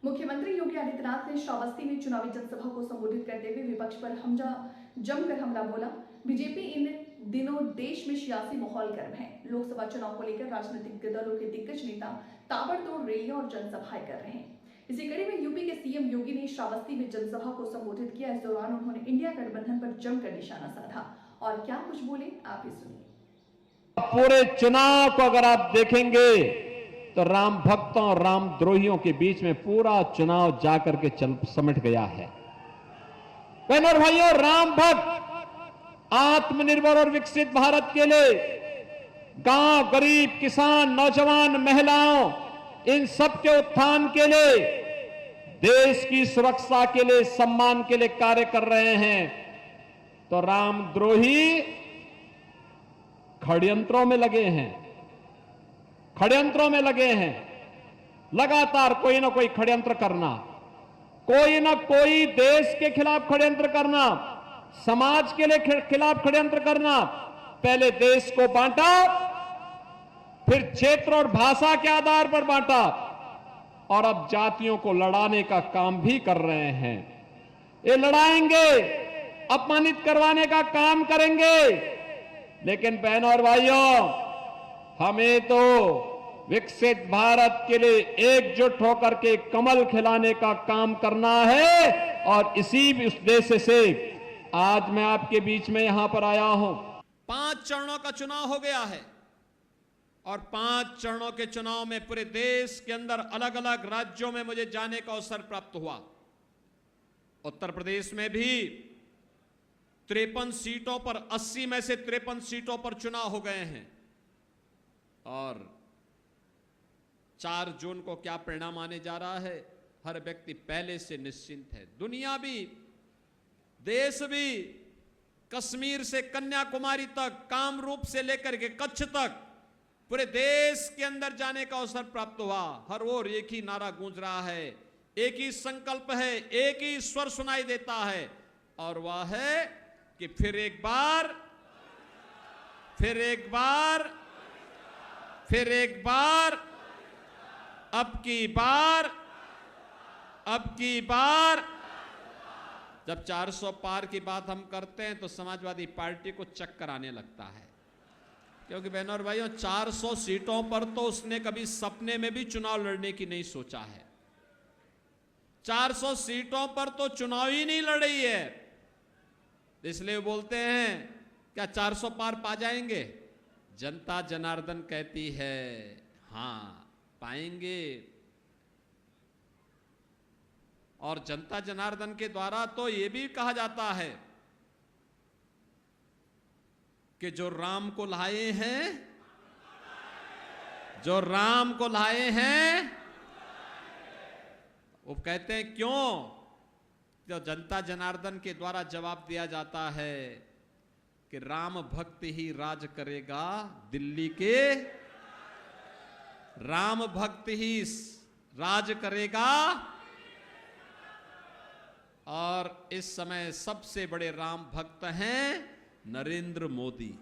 मुख्यमंत्री योगी आदित्यनाथ ने श्रावस्ती में चुनावी जनसभा को संबोधित करते हुए विपक्ष पर जमकर हमला बोला। बीजेपी इन दिनों देश में सियासी माहौल गर्म है। लोकसभा चुनाव को लेकर राजनीतिक दलों के दिग्गज नेता ताबड़तोड़ रैलियां और जनसभाएं कर रहे हैं। इसी कड़ी में यूपी के सीएम योगी ने श्रावस्ती में जनसभा को संबोधित किया। इस दौरान उन्होंने इंडिया गठबंधन पर जमकर निशाना साधा और क्या कुछ बोले आप ही सुनिए। पूरे चुनाव को अगर आप देखेंगे तो राम भक्तों और राम द्रोहियों के बीच में पूरा चुनाव जाकर के समट गया है। बहनों और भाइयों, राम भक्त आत्मनिर्भर और विकसित भारत के लिए गांव, गरीब, किसान, नौजवान, महिलाओं, इन सब के उत्थान के लिए, देश की सुरक्षा के लिए, सम्मान के लिए कार्य कर रहे हैं। तो राम द्रोही षड्यंत्रों में लगे हैं, षड्यंत्रों में लगे हैं। लगातार कोई ना कोई षड्यंत्र करना, कोई ना कोई देश के खिलाफ षड्यंत्र करना, समाज के लिए खिलाफ षड्यंत्र करना। पहले देश को बांटा, फिर क्षेत्र और भाषा के आधार पर बांटा, और अब जातियों को लड़ाने का काम भी कर रहे हैं। ये लड़ाएंगे, अपमानित करवाने का काम करेंगे। लेकिन बहनों और भाइयों, हमें तो विकसित भारत के लिए एकजुट होकर के कमल खिलाने का काम करना है। और इसी उद्देश्य से आज मैं आपके बीच में यहां पर आया हूं। 5 चरणों का चुनाव हो गया है और 5 चरणों के चुनाव में पूरे देश के अंदर अलग अलग राज्यों में मुझे जाने का अवसर प्राप्त हुआ। उत्तर प्रदेश में भी 53 सीटों पर 80 में से 53 सीटों पर चुनाव हो गए हैं और 4 जून को क्या परिणाम आने जा रहा है, हर व्यक्ति पहले से निश्चिंत है। दुनिया भी, देश भी, कश्मीर से कन्याकुमारी तक, कामरूप से लेकर के कच्छ तक पूरे देश के अंदर जाने का अवसर प्राप्त हुआ। हर ओर एक ही नारा गूंज रहा है, एक ही संकल्प है, एक ही स्वर सुनाई देता है, और वह है कि फिर एक बार, फिर एक बार, फिर एक बार, अब की बार, अब की बार। जब 400 पार की बात हम करते हैं तो समाजवादी पार्टी को चक्कर आने लगता है, क्योंकि बहनों और भाइयों, 400 सीटों पर तो उसने कभी सपने में भी चुनाव लड़ने की नहीं सोचा है। 400 सीटों पर तो चुनाव ही नहीं लड़ी है, इसलिए बोलते हैं क्या 400 पार पा जाएंगे? जनता जनार्दन कहती है हां, पाएंगे। और जनता जनार्दन के द्वारा तो यह भी कहा जाता है कि जो राम को लाए हैं, जो राम को लाए हैं, वो कहते हैं क्यों? तो जनता जनार्दन के द्वारा जवाब दिया जाता है कि राम भक्त ही राज करेगा दिल्ली के, राम भक्त ही राज करेगा। और इस समय सबसे बड़े राम भक्त हैं नरेंद्र मोदी।